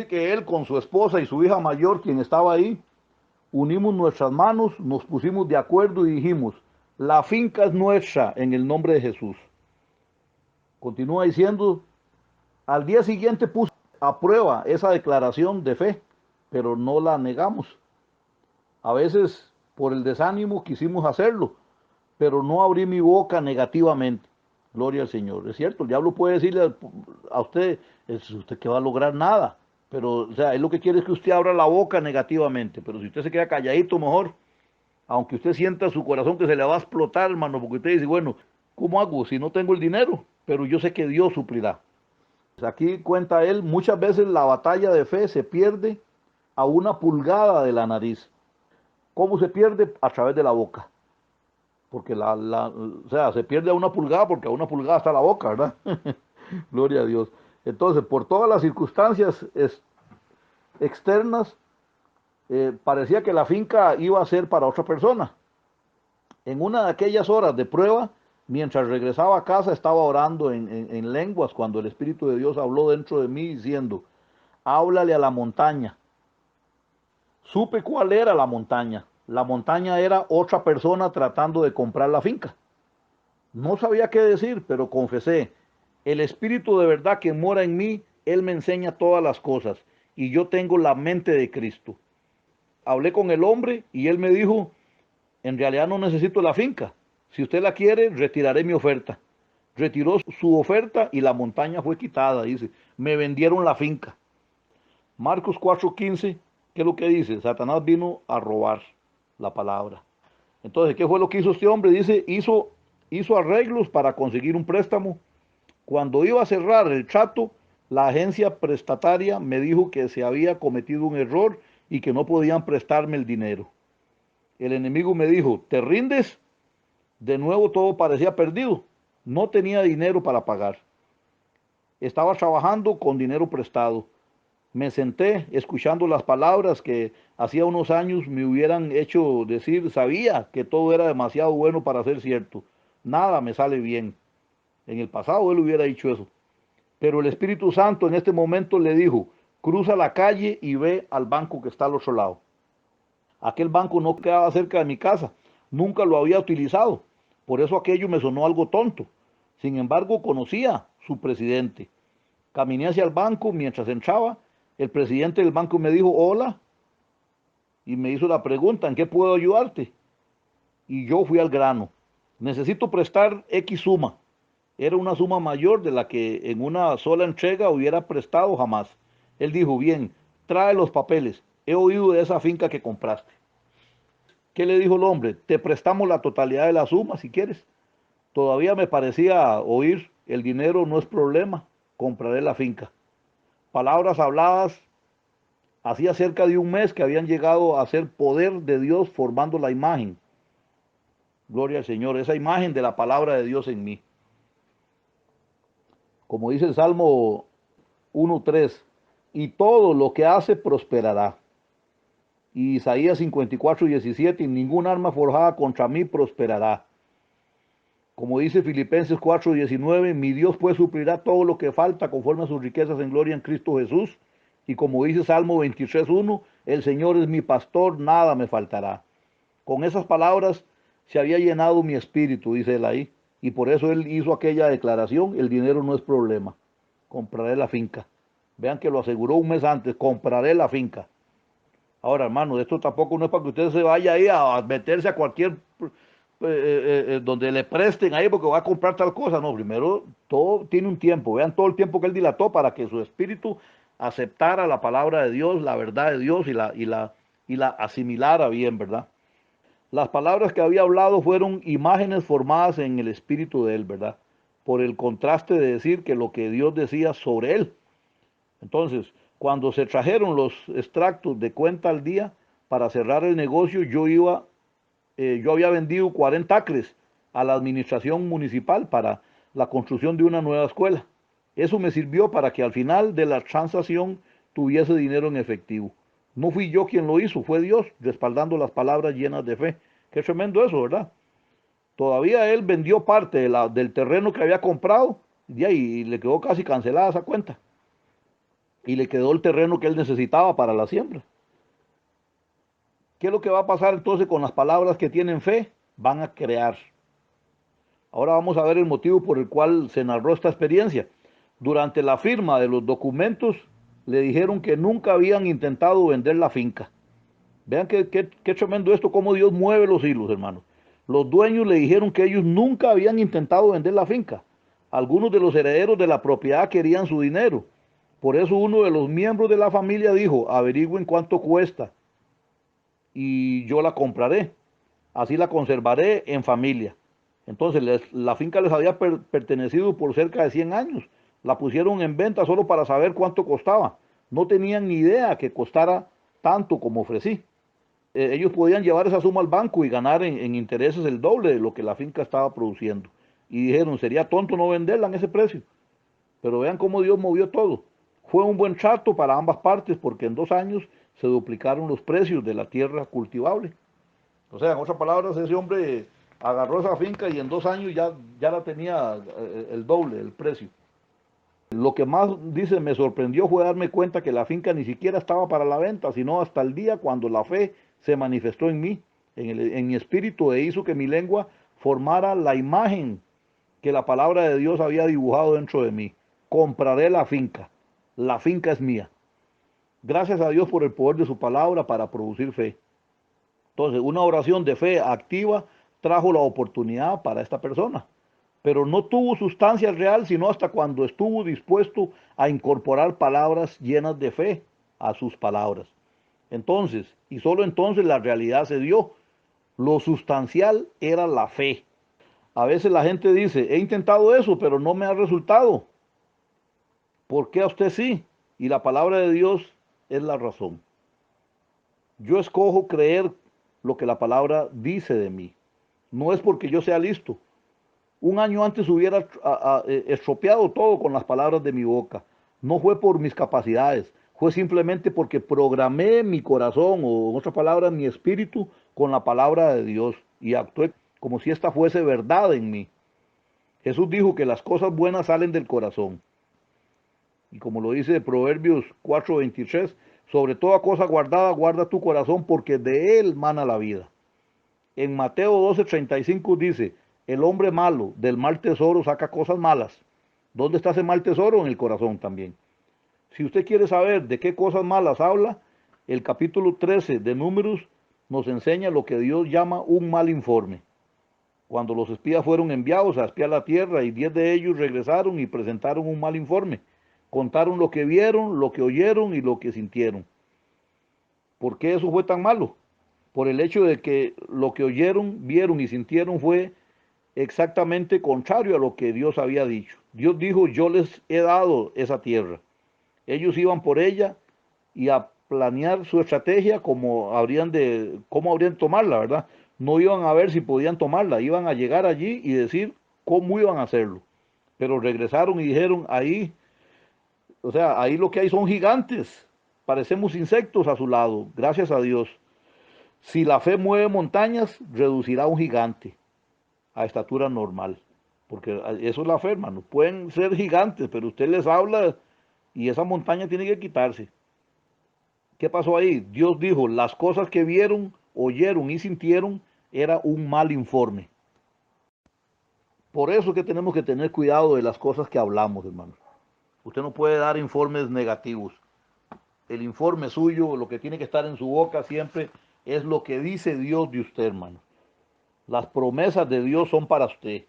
que él con su esposa y su hija mayor, quien estaba ahí, unimos nuestras manos, nos pusimos de acuerdo y dijimos, la finca es nuestra en el nombre de Jesús. Continúa diciendo, al día siguiente puse a prueba esa declaración de fe, pero no la negamos. A veces por el desánimo quisimos hacerlo, pero no abrí mi boca negativamente. Gloria al Señor. Es cierto, el diablo puede decirle a usted, es usted que va a lograr nada, pero o sea, él lo que quiere es que usted abra la boca negativamente, pero si usted se queda calladito mejor, aunque usted sienta su corazón que se le va a explotar, hermano, porque usted dice, bueno, ¿cómo hago si no tengo el dinero? Pero yo sé que Dios suplirá. Aquí cuenta él, muchas veces la batalla de fe se pierde a una pulgada de la nariz. ¿Cómo se pierde? A través de la boca. Porque o sea, se pierde a una pulgada porque a una pulgada está la boca, ¿verdad? Gloria a Dios. Entonces, por todas las circunstancias externas, parecía que la finca iba a ser para otra persona. En una de aquellas horas de prueba, mientras regresaba a casa, estaba orando en lenguas cuando el Espíritu de Dios habló dentro de mí diciendo, háblale a la montaña. Supe cuál era la montaña. La montaña era otra persona tratando de comprar la finca. No sabía qué decir, pero confesé, el Espíritu de verdad que mora en mí, Él me enseña todas las cosas y yo tengo la mente de Cristo. Hablé con el hombre y él me dijo, en realidad no necesito la finca. Si usted la quiere, retiraré mi oferta. retiró su oferta y la montaña fue quitada, dice, me vendieron la finca. Marcos 4:15, ¿qué es lo que dice? Satanás vino a robar la palabra. Entonces, ¿qué fue lo que hizo este hombre? Dice, hizo arreglos para conseguir un préstamo. Cuando iba a cerrar el trato, la agencia prestataria me dijo que se había cometido un error y que no podían prestarme el dinero. El enemigo me dijo, ¿te rindes? De nuevo todo parecía perdido. No tenía dinero para pagar. Estaba trabajando con dinero prestado. Me senté escuchando las palabras que hacía unos años me hubieran hecho decir, sabía que todo era demasiado bueno para ser cierto. Nada me sale bien. En el pasado él hubiera dicho eso. Pero el Espíritu Santo en este momento le dijo, cruza la calle y ve al banco que está al otro lado. Aquel banco no quedaba cerca de mi casa. Nunca lo había utilizado. Por eso aquello me sonó algo tonto. Sin embargo, conocía su presidente. Caminé hacia el banco mientras entraba. El presidente del banco me dijo, hola, y me hizo la pregunta, ¿en qué puedo ayudarte? Y yo fui al grano. Necesito prestar X suma. Era una suma mayor de la que en una sola entrega hubiera prestado jamás. Él dijo, bien, trae los papeles. He oído de esa finca que compraste. ¿Qué le dijo el hombre? Te prestamos la totalidad de la suma si quieres. Todavía me parecía oír, el dinero no es problema, compraré la finca. Palabras habladas hacía cerca de un mes que habían llegado a ser poder de Dios formando la imagen. Gloria al Señor, esa imagen de la palabra de Dios en mí. Como dice el Salmo 1:3, y todo lo que hace prosperará. Y Isaías 54:17, y ningún arma forjada contra mí prosperará. Como dice Filipenses 4:19, mi Dios pues suplirá todo lo que falta conforme a sus riquezas en gloria en Cristo Jesús. Y como dice Salmo 23:1, el Señor es mi pastor, nada me faltará. Con esas palabras se había llenado mi espíritu, dice él ahí. Y por eso él hizo aquella declaración, el dinero no es problema, compraré la finca. Vean que lo aseguró un mes antes, compraré la finca. Ahora, hermano, esto tampoco no es para que usted se vaya ahí a meterse a cualquier donde le presten ahí porque va a comprar tal cosa. No, primero todo tiene un tiempo. Vean todo el tiempo que él dilató para que su espíritu aceptara la palabra de Dios, la verdad de Dios y la asimilara bien, ¿verdad? Las palabras que había hablado fueron imágenes formadas en el espíritu de él, ¿verdad? Por el contraste de decir que lo que Dios decía sobre él. Entonces, cuando se trajeron los extractos de cuenta al día para cerrar el negocio, yo había vendido 40 acres a la administración municipal para la construcción de una nueva escuela. Eso me sirvió para que al final de la transacción tuviese dinero en efectivo. No fui yo quien lo hizo, fue Dios, respaldando las palabras llenas de fe. Qué tremendo eso, ¿verdad? Todavía él vendió parte del terreno que había comprado y le quedó casi cancelada esa cuenta. Y le quedó el terreno que él necesitaba para la siembra. ¿Qué es lo que va a pasar entonces con las palabras que tienen fe? Van a crear. Ahora vamos a ver el motivo por el cual se narró esta experiencia. Durante la firma de los documentos le dijeron que nunca habían intentado vender la finca. Vean qué tremendo esto, cómo Dios mueve los hilos, hermanos. Los dueños le dijeron que ellos nunca habían intentado vender la finca. Algunos de los herederos de la propiedad querían su dinero. Por eso uno de los miembros de la familia dijo, averigüen cuánto cuesta y yo la compraré. Así la conservaré en familia. Entonces la finca les había pertenecido por cerca de 100 años. La pusieron en venta solo para saber cuánto costaba. No tenían ni idea que costara tanto como ofrecí. Ellos podían llevar esa suma al banco y ganar en intereses el doble de lo que la finca estaba produciendo. Y dijeron, sería tonto no venderla en ese precio. Pero vean cómo Dios movió todo. Fue un buen trato para ambas partes porque en 2 años se duplicaron los precios de la tierra cultivable. O sea, en otras palabras, ese hombre agarró esa finca y en 2 años ya la tenía el doble, el precio. Lo que más, dice, me sorprendió fue darme cuenta que la finca ni siquiera estaba para la venta, sino hasta el día cuando la fe se manifestó en mí, en mi espíritu, e hizo que mi lengua formara la imagen que la palabra de Dios había dibujado dentro de mí. Compraré la finca es mía. Gracias a Dios por el poder de su palabra para producir fe. Entonces, una oración de fe activa trajo la oportunidad para esta persona. pero no tuvo sustancia real sino hasta cuando estuvo dispuesto a incorporar palabras llenas de fe a sus palabras. Entonces, y solo entonces la realidad se dio. Lo sustancial era la fe. A veces la gente dice, he intentado eso, pero no me ha resultado. ¿Por qué a usted sí? Y la palabra de Dios es la razón. Yo escojo creer lo que la palabra dice de mí. No es porque yo sea listo. Un año antes hubiera estropeado todo con las palabras de mi boca. No fue por mis capacidades, fue simplemente porque programé mi corazón, o en otras palabras, mi espíritu, con la palabra de Dios y actué como si esta fuese verdad en mí. Jesús dijo que las cosas buenas salen del corazón. Y como lo dice Proverbios 4:23, sobre toda cosa guardada, guarda tu corazón, porque de él mana la vida. En Mateo 12:35 dice, el hombre malo del mal tesoro saca cosas malas. ¿Dónde está ese mal tesoro? En el corazón también. Si usted quiere saber de qué cosas malas habla, el capítulo 13 de Números nos enseña lo que Dios llama un mal informe. Cuando los espías fueron enviados a espiar la tierra y 10 de ellos regresaron y presentaron un mal informe. Contaron lo que vieron, lo que oyeron y lo que sintieron. ¿Por qué eso fue tan malo? Por el hecho de que lo que oyeron, vieron y sintieron fue exactamente contrario a lo que Dios había dicho. Dios dijo, yo les he dado esa tierra. Ellos iban por ella y a planear su estrategia cómo habrían de tomarla, ¿verdad? No iban a ver si podían tomarla, iban a llegar allí y decir cómo iban a hacerlo. Pero regresaron y dijeron, ahí, o sea, ahí lo que hay son gigantes, parecemos insectos a su lado, gracias a Dios. Si la fe mueve montañas, reducirá a un gigante a estatura normal. Porque eso es la fe, hermano. Pueden ser gigantes, pero usted les habla y esa montaña tiene que quitarse. ¿Qué pasó ahí? Dios dijo, las cosas que vieron, oyeron y sintieron era un mal informe. Por eso que tenemos que tener cuidado de las cosas que hablamos, hermano. Usted no puede dar informes negativos. El informe suyo, lo que tiene que estar en su boca siempre es lo que dice Dios de usted, hermano. Las promesas de Dios son para usted.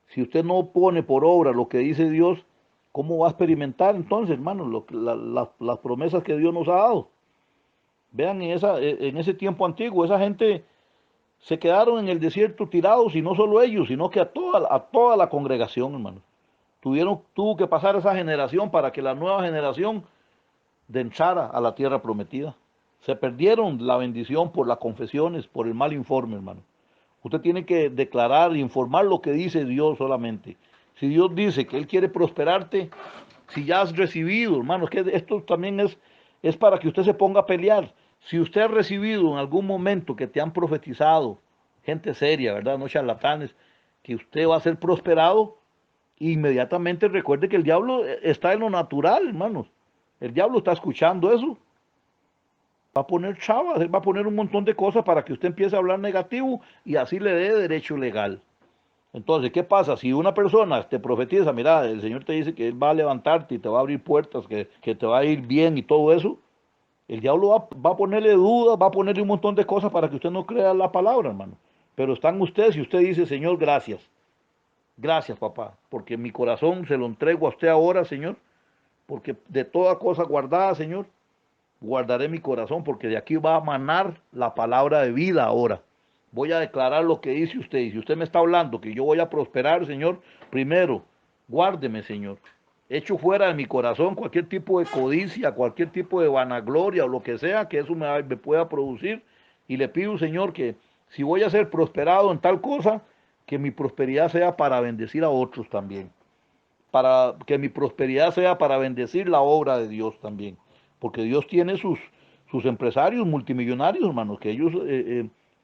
Si usted no pone por obra lo que dice Dios, ¿cómo va a experimentar entonces, hermano, las promesas que Dios nos ha dado? Vean, en ese tiempo antiguo, esa gente se quedaron en el desierto tirados, y no solo ellos, sino que a toda la congregación, hermano. Tuvo que pasar esa generación para que la nueva generación entrara a la tierra prometida. Se perdieron la bendición por las confesiones, por el mal informe, hermano. Usted tiene que declarar, informar lo que dice Dios solamente. Si Dios dice que Él quiere prosperarte, si ya has recibido, hermano, es que esto también es para que usted se ponga a pelear. Si usted ha recibido en algún momento que te han profetizado, gente seria, ¿verdad? No charlatanes, que usted va a ser prosperado, inmediatamente recuerde que el diablo está en lo natural, hermanos. El diablo está escuchando eso. Va a poner chavas, él va a poner un montón de cosas para que usted empiece a hablar negativo y así le dé derecho legal. Entonces, ¿qué pasa? Si una persona te profetiza, mira, el Señor te dice que Él va a levantarte y te va a abrir puertas, que te va a ir bien y todo eso, el diablo va a ponerle dudas, va a ponerle un montón de cosas para que usted no crea la palabra, hermano. Pero están ustedes y usted dice, Señor, gracias. Gracias, papá, porque mi corazón se lo entrego a usted ahora, Señor, porque de toda cosa guardada, Señor, guardaré mi corazón, porque de aquí va a manar la palabra de vida ahora. Voy a declarar lo que dice usted, y si usted me está hablando que yo voy a prosperar, Señor, primero, guárdeme, Señor. Echo fuera de mi corazón cualquier tipo de codicia, cualquier tipo de vanagloria o lo que sea que eso me pueda producir. Y le pido, Señor, que si voy a ser prosperado en tal cosa, que mi prosperidad sea para bendecir a otros también. Para que mi prosperidad sea para bendecir la obra de Dios también. Porque Dios tiene sus empresarios multimillonarios, hermanos, que ellos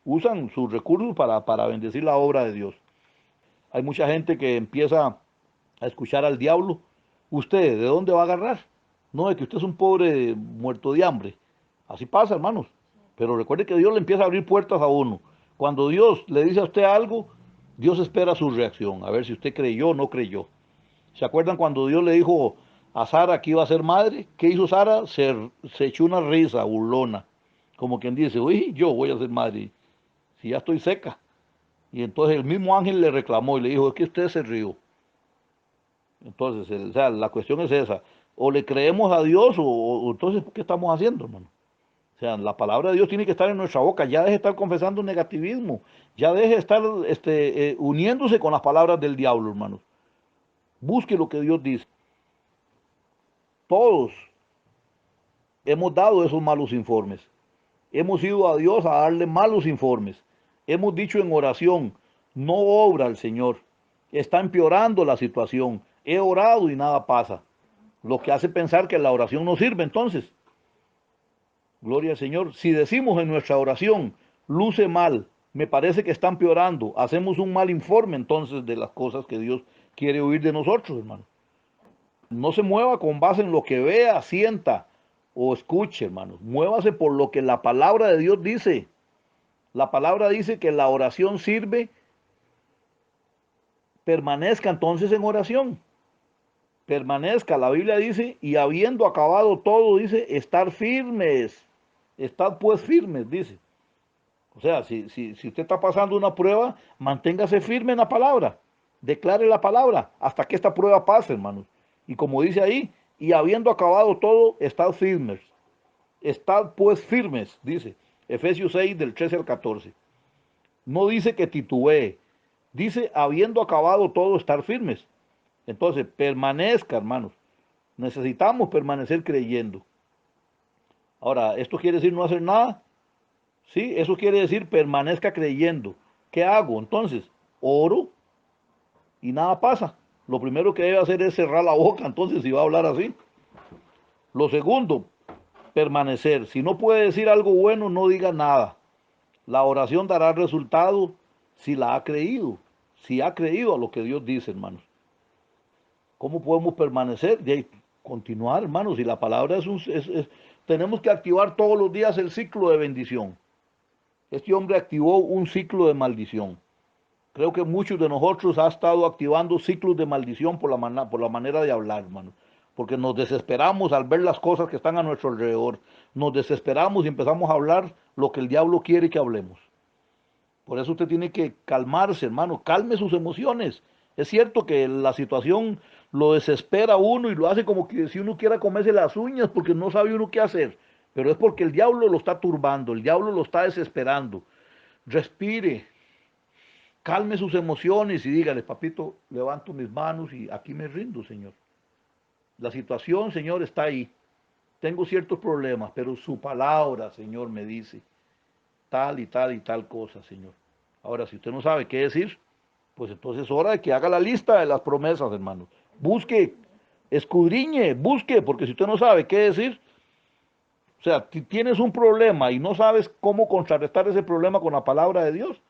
usan sus recursos para bendecir la obra de Dios. Hay mucha gente que empieza a escuchar al diablo. ¿Usted de dónde va a agarrar? No, es que usted es un pobre muerto de hambre. Así pasa, hermanos. Pero recuerde que Dios le empieza a abrir puertas a uno. Cuando Dios le dice a usted algo, Dios espera su reacción, a ver si usted creyó o no creyó. ¿Se acuerdan cuando Dios le dijo a Sara que iba a ser madre? ¿Qué hizo Sara? Se echó una risa burlona, como quien dice, uy, yo voy a ser madre, si ya estoy seca. Y entonces el mismo ángel le reclamó y le dijo, es que usted se rió. Entonces, o sea, la cuestión es esa. O le creemos a Dios o entonces, ¿qué estamos haciendo, hermano? O sea, la palabra de Dios tiene que estar en nuestra boca. Ya deje de estar confesando negativismo. Ya deje de estar uniéndose con las palabras del diablo, hermanos. Busque lo que Dios dice. Todos hemos dado esos malos informes. Hemos ido a Dios a darle malos informes. Hemos dicho en oración, no obra el Señor. Está empeorando la situación. He orado y nada pasa. Lo que hace pensar que la oración no sirve entonces. Gloria al Señor. Si decimos en nuestra oración, luce mal, me parece que está empeorando, hacemos un mal informe entonces de las cosas que Dios quiere oír de nosotros, hermano. No se mueva con base en lo que vea, sienta o escuche, hermanos. Muévase por lo que la palabra de Dios dice. La palabra dice que la oración sirve. Permanezca entonces en oración. Permanezca. La Biblia dice, y habiendo acabado todo, dice, estar firmes. Estad pues firmes, dice. O sea, si usted está pasando una prueba, manténgase firme en la palabra. Declare la palabra hasta que esta prueba pase, hermanos. Y como dice ahí, y habiendo acabado todo, estad firmes. Estad pues firmes, dice. Efesios 6, del 13 al 14. No dice que titubee. Dice, habiendo acabado todo, estar firmes. Entonces, permanezca, hermanos. Necesitamos permanecer creyendo. Ahora, ¿esto quiere decir no hacer nada? Sí, eso quiere decir permanezca creyendo. ¿Qué hago? Entonces, oro y nada pasa. Lo primero que debe hacer es cerrar la boca, entonces, si va a hablar así. Lo segundo, permanecer. Si no puede decir algo bueno, no diga nada. La oración dará resultado si la ha creído. Si ha creído a lo que Dios dice, hermanos. ¿Cómo podemos permanecer? De continuar, hermanos. Y la palabra tenemos que activar todos los días el ciclo de bendición. Este hombre activó un ciclo de maldición. Creo que muchos de nosotros ha estado activando ciclos de maldición por la manera de hablar, hermano. Porque nos desesperamos al ver las cosas que están a nuestro alrededor. Nos desesperamos y empezamos a hablar lo que el diablo quiere que hablemos. Por eso usted tiene que calmarse, hermano. Calme sus emociones. Es cierto que la situación lo desespera a uno y lo hace como que si uno quiera comerse las uñas porque no sabe uno qué hacer. Pero es porque el diablo lo está turbando, el diablo lo está desesperando. Respire, calme sus emociones y dígale, papito, levanto mis manos y aquí me rindo, Señor. La situación, Señor, está ahí. Tengo ciertos problemas, pero su palabra, Señor, me dice tal y tal cosa, Señor. Ahora, si usted no sabe qué decir, pues entonces es hora de que haga la lista de las promesas, hermano. Busque, escudriñe, busque, porque si usted no sabe qué decir, o sea, si tienes un problema y no sabes cómo contrarrestar ese problema con la palabra de Dios,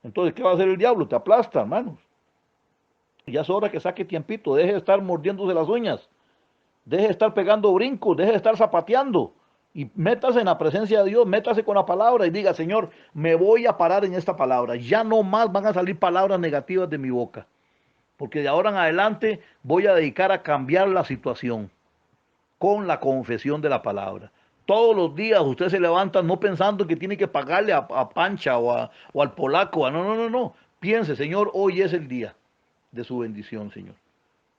entonces, ¿qué va a hacer el diablo? Te aplasta, hermanos. Ya es hora que saque tiempito, deje de estar mordiéndose las uñas, deje de estar pegando brincos, deje de estar zapateando y métase en la presencia de Dios, métase con la palabra y diga, Señor, me voy a parar en esta palabra. Ya no más van a salir palabras negativas de mi boca, porque de ahora en adelante voy a dedicar a cambiar la situación con la confesión de la palabra. Todos los días usted se levanta no pensando que tiene que pagarle a Pancha o al polaco. No, no, no, no. Piense, Señor, hoy es el día de su bendición, Señor.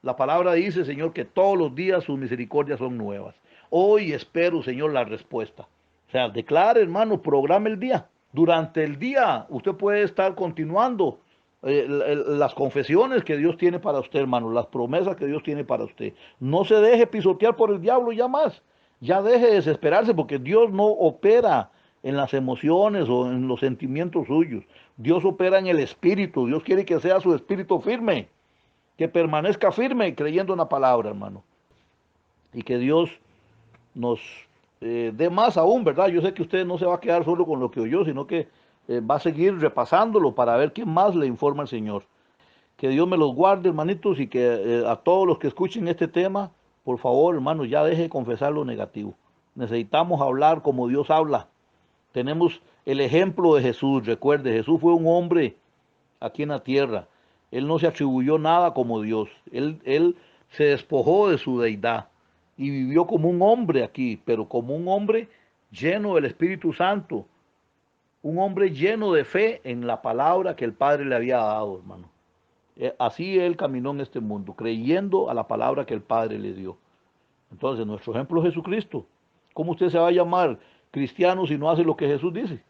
La palabra dice, Señor, que todos los días sus misericordias son nuevas. Hoy espero, Señor, la respuesta. O sea, declare, hermano, programe el día. Durante el día usted puede estar continuando las confesiones que Dios tiene para usted, hermano, las promesas que Dios tiene para usted. No se deje pisotear por el diablo ya más. Ya deje de desesperarse porque Dios no opera en las emociones o en los sentimientos suyos. Dios opera en el espíritu. Dios quiere que sea su espíritu firme, que permanezca firme creyendo en la palabra, hermano. Y que Dios nos dé más aún, ¿verdad? Yo sé que usted no se va a quedar solo con lo que oyó, sino que va a seguir repasándolo para ver qué más le informa el Señor. Que Dios me los guarde, hermanitos, y que a todos los que escuchen este tema, por favor, hermanos, ya deje de confesar lo negativo. Necesitamos hablar como Dios habla. Tenemos el ejemplo de Jesús. Recuerde, Jesús fue un hombre aquí en la tierra. Él no se atribuyó nada como Dios. Él se despojó de su deidad y vivió como un hombre aquí, pero como un hombre lleno del Espíritu Santo, un hombre lleno de fe en la palabra que el Padre le había dado, hermano. Así él caminó en este mundo, creyendo a la palabra que el Padre le dio. Entonces, nuestro ejemplo es Jesucristo. ¿Cómo usted se va a llamar cristiano si no hace lo que Jesús dice?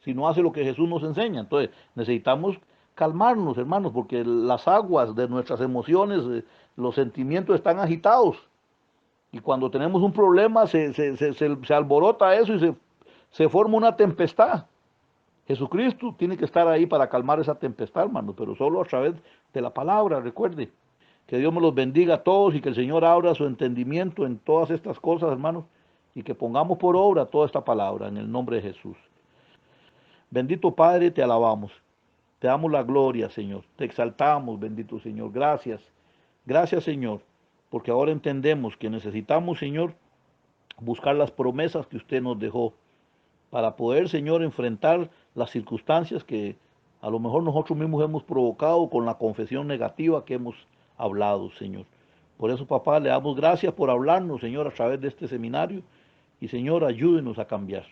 Si no hace lo que Jesús nos enseña. Entonces, necesitamos calmarnos, hermanos, porque las aguas de nuestras emociones, los sentimientos están agitados. Y cuando tenemos un problema, se alborota eso y se forma una tempestad. Jesucristo tiene que estar ahí para calmar esa tempestad, hermano, pero solo a través de la palabra, recuerde. Que Dios me los bendiga a todos y que el Señor abra su entendimiento en todas estas cosas, hermanos, y que pongamos por obra toda esta palabra en el nombre de Jesús. Bendito Padre, te alabamos. Te damos la gloria, Señor. Te exaltamos, bendito Señor. Gracias. Gracias, Señor, porque ahora entendemos que necesitamos, Señor, buscar las promesas que usted nos dejó para poder, Señor, enfrentar las circunstancias que a lo mejor nosotros mismos hemos provocado con la confesión negativa que hemos hablado, Señor. Por eso, papá, le damos gracias por hablarnos, Señor, a través de este seminario. Y, Señor, ayúdenos a cambiar.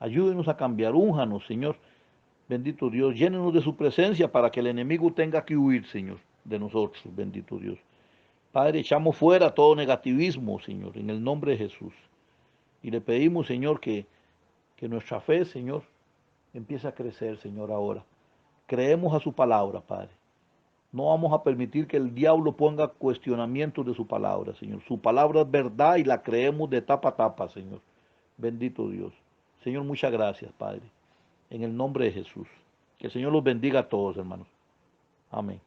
Ayúdenos a cambiar. Únjanos, Señor. Bendito Dios. Llénenos de su presencia para que el enemigo tenga que huir, Señor, de nosotros. Bendito Dios. Padre, echamos fuera todo negativismo, Señor, en el nombre de Jesús. Y le pedimos, Señor, que nuestra fe, Señor, empiece a crecer, Señor, ahora. Creemos a su palabra, Padre. No vamos a permitir que el diablo ponga cuestionamientos de su palabra, Señor. Su palabra es verdad y la creemos de tapa a tapa, Señor. Bendito Dios. Señor, muchas gracias, Padre. En el nombre de Jesús. Que el Señor los bendiga a todos, hermanos. Amén.